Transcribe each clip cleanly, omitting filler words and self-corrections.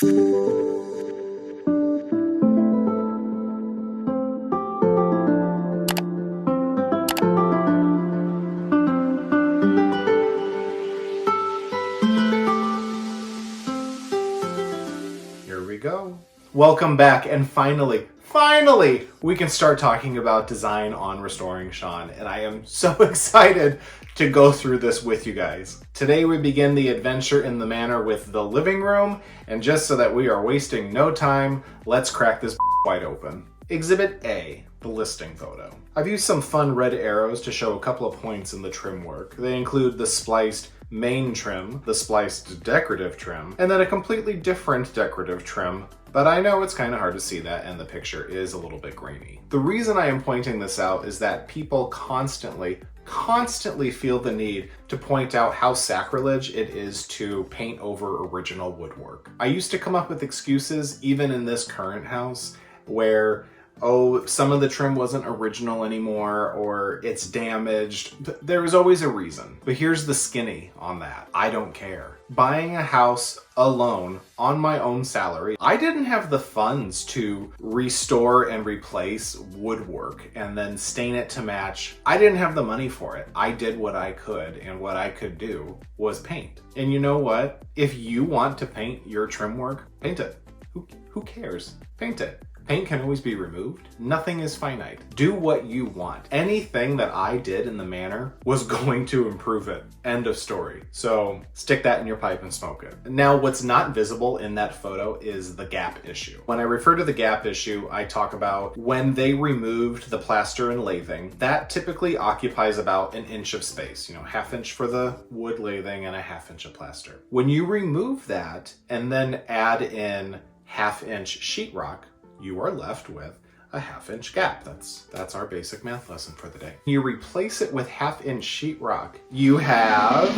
Here we go. Welcome back, and finally, we can start talking about design on Restoring Sean, and I am so excited to go through this with you guys. Today we begin the adventure in the manor with the living room, and just so that we are wasting no time, let's crack this wide open. Exhibit A, the listing photo. I've used some fun red arrows to show a couple of points in the trim work. They include the spliced main trim, the spliced decorative trim, and then a completely different decorative trim, but I know it's kind of hard to see that and the picture is a little bit grainy. The reason I am pointing this out is that people constantly feel the need to point out how sacrilege it is to paint over original woodwork. I used to come up with excuses, even in this current house, where some of the trim wasn't original anymore, or it's damaged. There was always a reason. But here's the skinny on that. I don't care. Buying a house alone on my own salary, I didn't have the funds to restore and replace woodwork and then stain it to match. I didn't have the money for it. I did what I could, and what I could do was paint. And you know what? If you want to paint your trim work, paint it. Who cares? Paint it. Paint can always be removed. Nothing is finite. Do what you want. Anything that I did in the manor was going to improve it. End of story. So stick that in your pipe and smoke it. Now, what's not visible in that photo is the gap issue. When I refer to the gap issue, I talk about when they removed the plaster and lathing. That typically occupies about an inch of space, half inch for the wood lathing and a half inch of plaster. When you remove that and then add in half-inch sheetrock, you are left with a half-inch gap. That's our basic math lesson for the day. You replace it with half-inch sheetrock, you have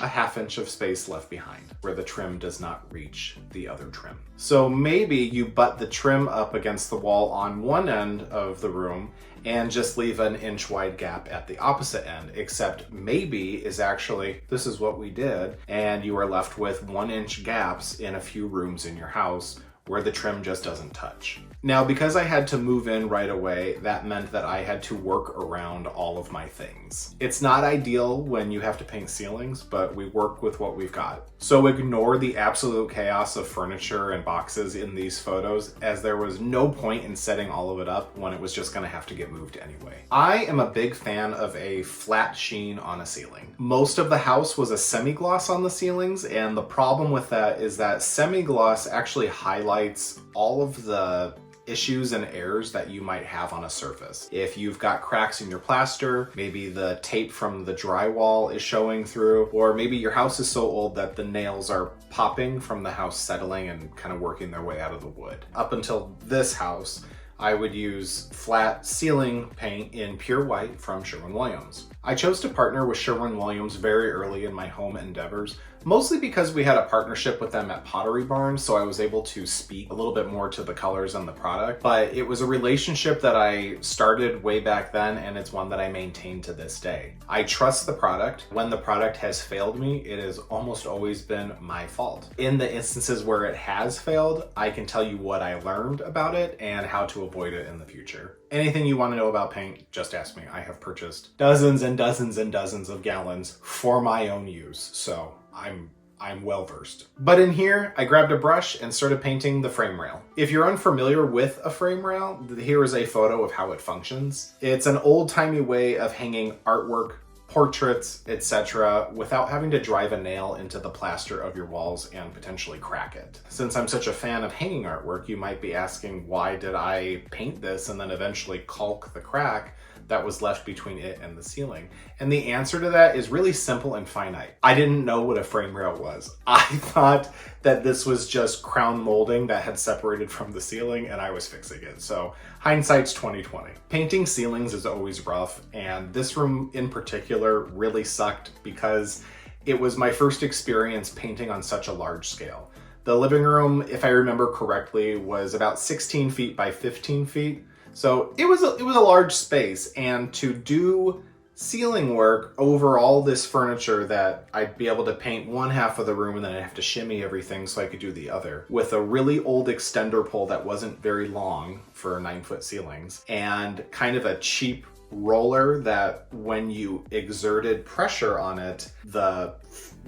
a half-inch of space left behind where the trim does not reach the other trim. So maybe you butt the trim up against the wall on one end of the room and just leave an inch-wide gap at the opposite end, except maybe is actually, this is what we did, and you are left with 1-inch gaps in a few rooms in your house where the trim just doesn't touch. Now, because I had to move in right away, that meant that I had to work around all of my things. It's not ideal when you have to paint ceilings, but we work with what we've got. So ignore the absolute chaos of furniture and boxes in these photos, as there was no point in setting all of it up when it was just gonna have to get moved anyway. I am a big fan of a flat sheen on a ceiling. Most of the house was a semi-gloss on the ceilings, and the problem with that is that semi-gloss actually highlights all of the issues and errors that you might have on a surface. If you've got cracks in your plaster, maybe the tape from the drywall is showing through, or maybe your house is so old that the nails are popping from the house settling and kind of working their way out of the wood. Up until this house, I would use flat ceiling paint in pure white from Sherwin-Williams. I chose to partner with Sherwin-Williams very early in my home endeavors, mostly because we had a partnership with them at Pottery Barn, so I was able to speak a little bit more to the colors and the product. But it was a relationship that I started way back then, and it's one that I maintain to this day. I trust the product. When the product has failed me, it has almost always been my fault. In the instances where it has failed, I can tell you what I learned about it and how to avoid it in the future. Anything you want to know about paint, just ask me. I have purchased dozens and dozens and dozens of gallons for my own use, so I'm well versed. But in here, I grabbed a brush and started painting the frame rail. If you're unfamiliar with a frame rail, here is a photo of how it functions. It's an old-timey way of hanging artwork, portraits, etc., without having to drive a nail into the plaster of your walls and potentially crack it. Since I'm such a fan of hanging artwork, you might be asking, why did I paint this and then eventually caulk the crack that was left between it and the ceiling? And the answer to that is really simple and finite. I didn't know what a frame rail was. I thought that this was just crown molding that had separated from the ceiling and I was fixing it. So hindsight's 2020. Painting ceilings is always rough, and this room in particular really sucked because it was my first experience painting on such a large scale. The living room, if I remember correctly, was about 16 feet by 15 feet. So it was a large space, and to do ceiling work over all this furniture that I'd be able to paint one half of the room and then I'd have to shimmy everything so I could do the other, with a really old extender pole that wasn't very long for 9-foot ceilings, and kind of a cheap roller that when you exerted pressure on it, the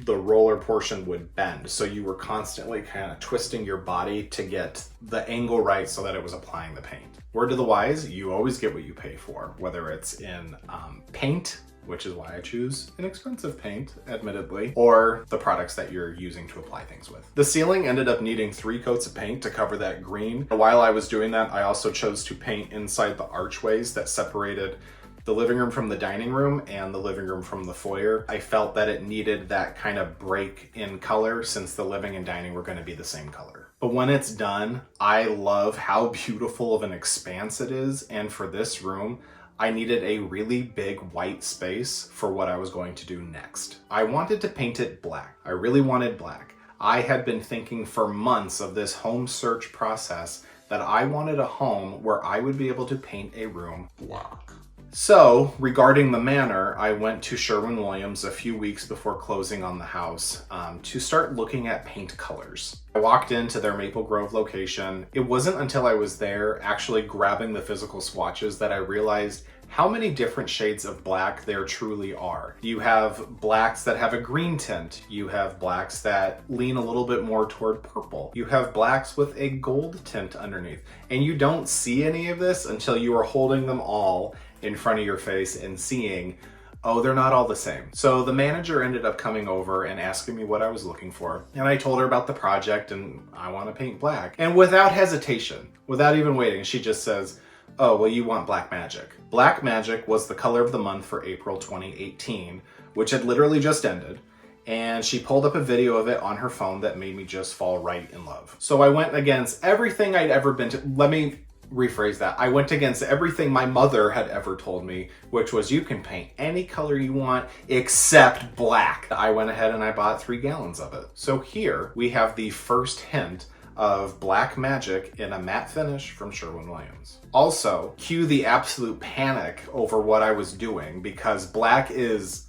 roller portion would bend. So you were constantly kind of twisting your body to get the angle right so that it was applying the paint. Word to the wise, you always get what you pay for, whether it's in paint, which is why I choose inexpensive paint, admittedly, or the products that you're using to apply things with. The ceiling ended up needing 3 coats of paint to cover that green. While I was doing that, I also chose to paint inside the archways that separated the living room from the dining room and the living room from the foyer. I felt that it needed that kind of break in color since the living and dining were going to be the same color. But when it's done, I love how beautiful of an expanse it is, and for this room, I needed a really big white space for what I was going to do next. I wanted to paint it black. I really wanted black. I had been thinking for months of this home search process that I wanted a home where I would be able to paint a room black. So, regarding the manor, I went to Sherwin-Williams a few weeks before closing on the house to start looking at paint colors. I walked into their Maple Grove location. It wasn't until I was there actually grabbing the physical swatches that I realized how many different shades of black there truly are. You have blacks that have a green tint. You have blacks that lean a little bit more toward purple. You have blacks with a gold tint underneath. And you don't see any of this until you are holding them all in front of your face and seeing, oh, they're not all the same. So the manager ended up coming over and asking me what I was looking for. And I told her about the project and I want to paint black. And without hesitation, without even waiting, she just says, oh, well, you want Black Magic. Black Magic was the color of the month for April 2018, which had literally just ended. And she pulled up a video of it on her phone that made me just fall right in love. So I went against everything I'd ever been to. Let me rephrase that. I went against everything my mother had ever told me, which was you can paint any color you want except black. I went ahead and I bought 3 gallons of it. So here we have the first hint of Black Magic in a matte finish from Sherwin-Williams. Also, cue the absolute panic over what I was doing, because black is,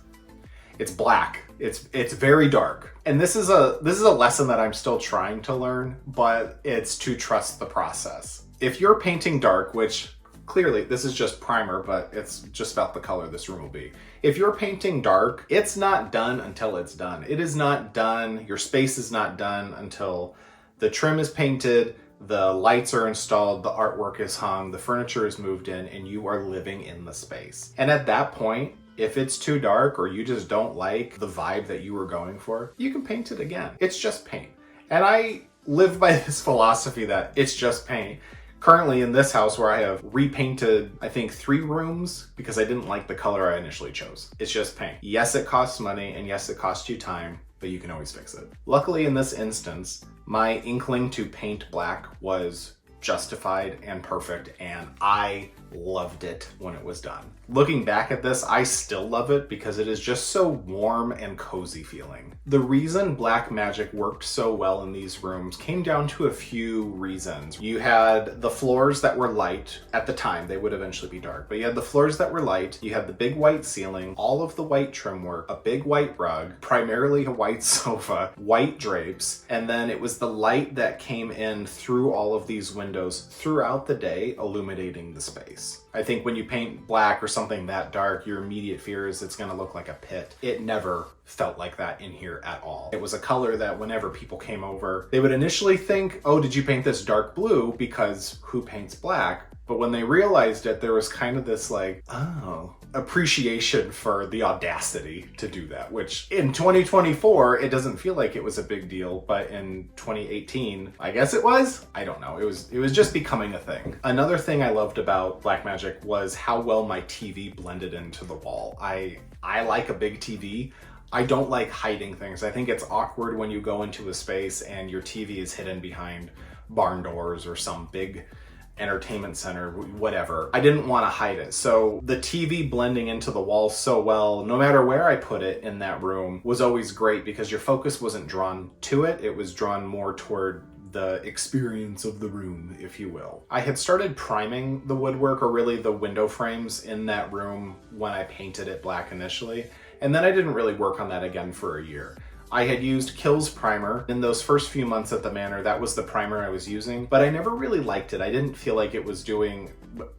it's black. It's very dark. And this is a lesson that I'm still trying to learn, but it's to trust the process. If you're painting dark, which clearly this is just primer, but it's just about the color this room will be. If you're painting dark, it's not done until it's done. It is not done, your space is not done until the trim is painted, the lights are installed, the artwork is hung, the furniture is moved in, and you are living in the space. And at that point, if it's too dark or you just don't like the vibe that you were going for, you can paint it again. It's just paint. And I live by this philosophy that it's just paint. Currently in this house where I have repainted, I think 3 rooms because I didn't like the color I initially chose. It's just paint. Yes, it costs money, and yes, it costs you time, but you can always fix it. Luckily in this instance, my inkling to paint black was justified and perfect, and I loved it when it was done. Looking back at this, I still love it because it is just so warm and cozy feeling. The reason Black Magic worked so well in these rooms came down to a few reasons. You had the floors that were light. At the time, they would eventually be dark, but you had the floors that were light, you had the big white ceiling, all of the white trim work, a big white rug, primarily a white sofa, white drapes, and then it was the light that came in through all of these windows throughout the day, illuminating the space. I think when you paint black or something that dark, your immediate fear is it's gonna look like a pit. It never felt like that in here at all. It was a color that whenever people came over, they would initially think, oh, did you paint this dark blue? Because who paints black? But when they realized it, there was kind of this like, oh, appreciation for the audacity to do that, which in 2024, it doesn't feel like it was a big deal, but in 2018, I guess it was? I don't know. It was just becoming a thing. Another thing I loved about Black Magic was how well my TV blended into the wall. I like a big TV. I don't like hiding things. I think it's awkward when you go into a space and your TV is hidden behind barn doors or some big entertainment center, whatever. I didn't want to hide it. So the TV blending into the wall so well, no matter where I put it in that room, was always great because your focus wasn't drawn to it. It was drawn more toward the experience of the room, if you will. I had started priming the woodwork, or really the window frames in that room, when I painted it black initially, and then I didn't really work on that again for a year. I had used Kills primer in those first few months at the Manor. That was the primer I was using, but I never really liked it. I didn't feel like it was doing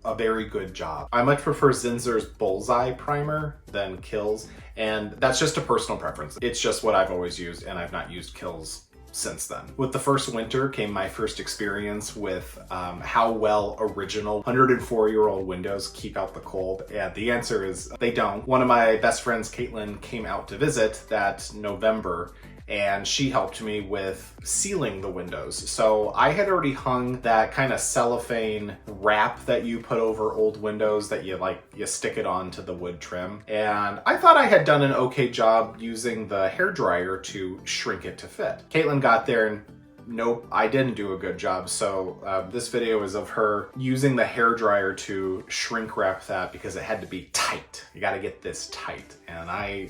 a very good job. I much prefer Zinsser's Bullseye primer than Kills, and that's just a personal preference. It's just what I've always used, and I've not used Kills since then. With the first winter came my first experience with how well original 104-year-old windows keep out the cold, and the answer is they don't. One of my best friends, Caitlin, came out to visit that November, and she helped me with sealing the windows. So I had already hung that kind of cellophane wrap that you put over old windows that you stick it onto the wood trim. And I thought I had done an okay job using the hairdryer to shrink it to fit. Caitlin got there and nope, I didn't do a good job. So this video is of her using the hairdryer to shrink wrap that because it had to be tight. You got to get this tight. And I,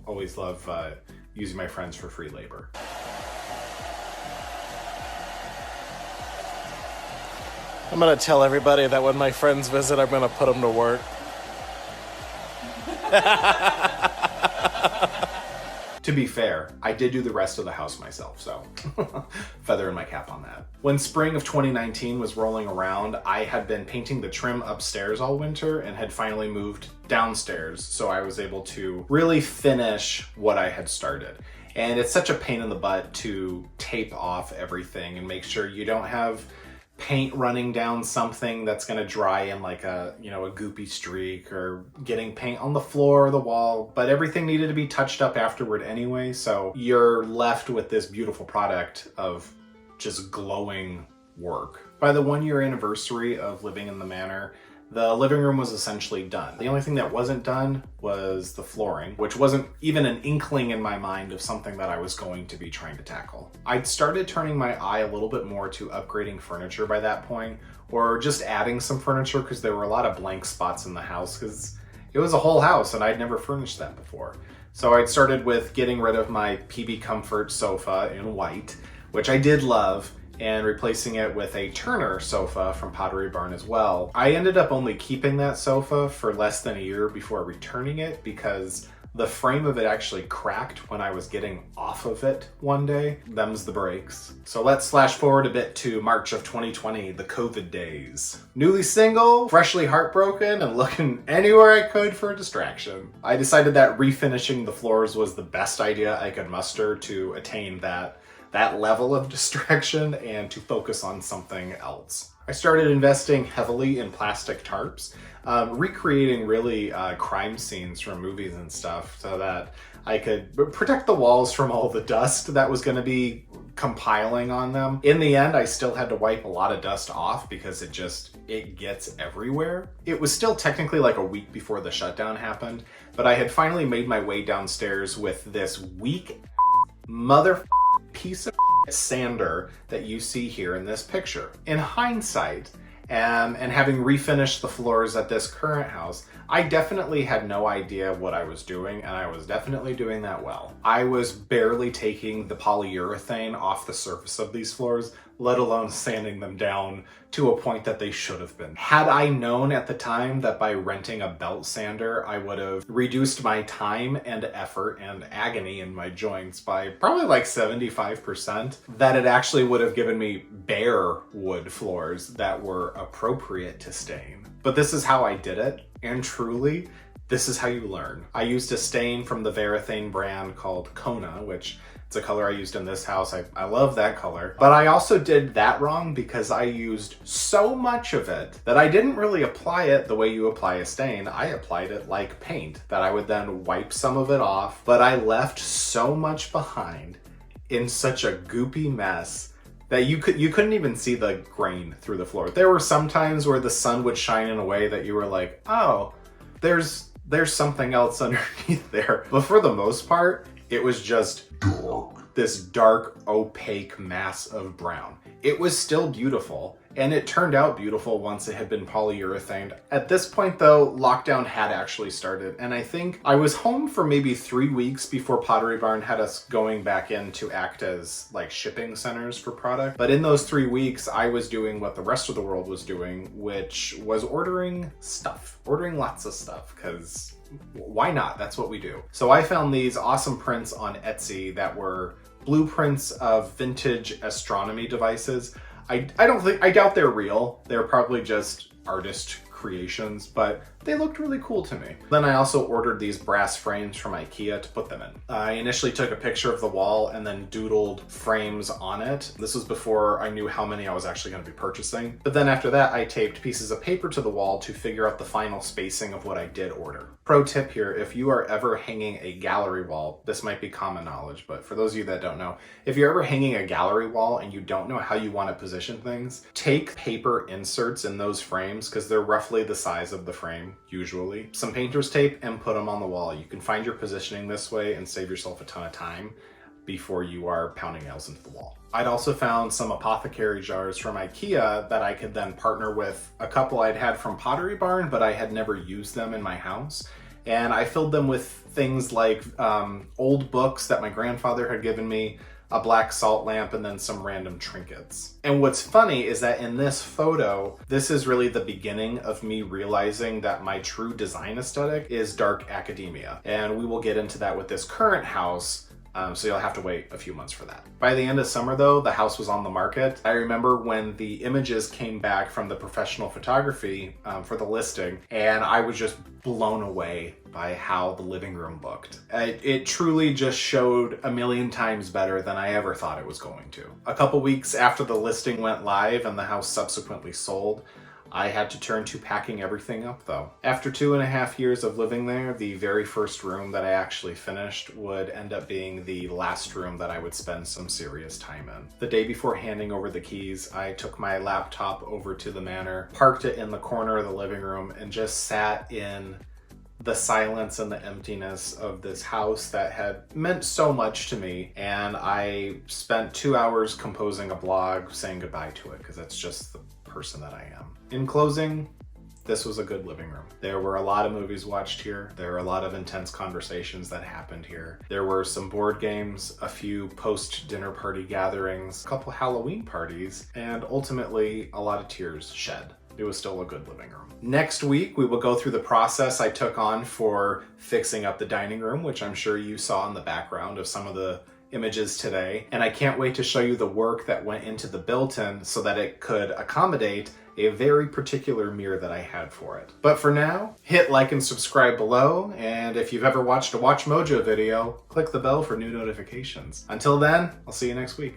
always love using my friends for free labor. I'm gonna tell everybody that when my friends visit, I'm gonna put them to work. To be fair, I did do the rest of the house myself, so feather in my cap on that. When spring of 2019 was rolling around, I had been painting the trim upstairs all winter and had finally moved downstairs, so I was able to really finish what I had started. And it's such a pain in the butt to tape off everything and make sure you don't have paint running down something that's going to dry in like a goopy streak, or getting paint on the floor or the wall, but everything needed to be touched up afterward anyway, so you're left with this beautiful product of just glowing work. By the 1-year anniversary of living in the Manor, the living room was essentially done. The only thing that wasn't done was the flooring, which wasn't even an inkling in my mind of something that I was going to be trying to tackle. I'd started turning my eye a little bit more to upgrading furniture by that point, or just adding some furniture, because there were a lot of blank spots in the house, because it was a whole house and I'd never furnished that before. So I'd started with getting rid of my PB Comfort sofa in white, which I did love, and replacing it with a Turner sofa from Pottery Barn as well. I ended up only keeping that sofa for less than a year before returning it, because the frame of it actually cracked when I was getting off of it one day. Them's the breaks. So let's slash forward a bit to March of 2020, the COVID days. Newly single, freshly heartbroken, and looking anywhere I could for a distraction. I decided that refinishing the floors was the best idea I could muster to attain that level of distraction and to focus on something else. I started investing heavily in plastic tarps, recreating really crime scenes from movies and stuff so that I could protect the walls from all the dust that was going to be compiling on them. In the end, I still had to wipe a lot of dust off because it gets everywhere. It was still technically like a week before the shutdown happened, but I had finally made my way downstairs with this weak piece of sander that you see here in this picture. In hindsight, and having refinished the floors at this current house, I definitely had no idea what I was doing, and I was definitely doing that well. I was barely taking the polyurethane off the surface of these floors, let alone sanding them down to a point that they should have been. Had I known at the time that by renting a belt sander, I would have reduced my time and effort and agony in my joints by probably like 75%, that it actually would have given me bare wood floors that were appropriate to stain. But this is how I did it, and truly, this is how you learn. I used a stain from the Varathane brand called Kona, which it's a color I used in this house. I love that color. But I also did that wrong because I used so much of it that I didn't really apply it the way you apply a stain. I applied it like paint, that I would then wipe some of it off, but I left so much behind in such a goopy mess that you couldn't even see the grain through the floor. There were some times where the sun would shine in a way that you were like, oh, there's something else underneath there. But for the most part, it was just dark. This dark, opaque mass of brown. It was still beautiful, and it turned out beautiful once it had been polyurethaned. At this point though, lockdown had actually started, and I think I was home for maybe 3 weeks before Pottery Barn had us going back in to act as like shipping centers for product. But in those 3 weeks, I was doing what the rest of the world was doing, which was ordering lots of stuff, because why not? That's what we do. So I found these awesome prints on Etsy that were blueprints of vintage astronomy devices. I doubt they're real. They're probably just artist creations, but they looked really cool to me. Then I also ordered these brass frames from IKEA to put them in. I initially took a picture of the wall and then doodled frames on it. This was before I knew how many I was actually going to be purchasing. But then after that, I taped pieces of paper to the wall to figure out the final spacing of what I did order. Pro tip here, if you are ever hanging a gallery wall, this might be common knowledge, but for those of you that don't know, if you're ever hanging a gallery wall and you don't know how you want to position things, take paper inserts in those frames, because they're roughly the size of the frame, usually. Some painter's tape, and put them on the wall. You can find your positioning this way and save yourself a ton of time before you are pounding nails into the wall. I'd also found some apothecary jars from IKEA that I could then partner with a couple I'd had from Pottery Barn, but I had never used them in my house. And I filled them with things like old books that my grandfather had given me, a black salt lamp, and then some random trinkets. And what's funny is that in this photo, this is really the beginning of me realizing that my true design aesthetic is dark academia. And we will get into that with this current house, so you'll have to wait a few months for that. By the end of summer though, the house was on the market. I remember when the images came back from the professional photography for the listing, and I was just blown away by how the living room looked. It truly just showed a million times better than I ever thought it was going to. A couple weeks after the listing went live and the house subsequently sold, I had to turn to packing everything up though. After 2.5 years of living there, the very first room that I actually finished would end up being the last room that I would spend some serious time in. The day before handing over the keys, I took my laptop over to the Manor, parked it in the corner of the living room, and just sat in the silence and the emptiness of this house that had meant so much to me. And I spent 2 hours composing a blog saying goodbye to it, because that's just the person that I am. In closing, this was a good living room. There were a lot of movies watched here. There were a lot of intense conversations that happened here. There were some board games, a few post-dinner party gatherings, a couple Halloween parties, and ultimately a lot of tears shed. It was still a good living room. Next week, we will go through the process I took on for fixing up the dining room, which I'm sure you saw in the background of some of the images today. And I can't wait to show you the work that went into the built-in so that it could accommodate a very particular mirror that I had for it. But for now, hit like and subscribe below, and if you've ever watched a Watch Mojo video, click the bell for new notifications. Until then, I'll see you next week.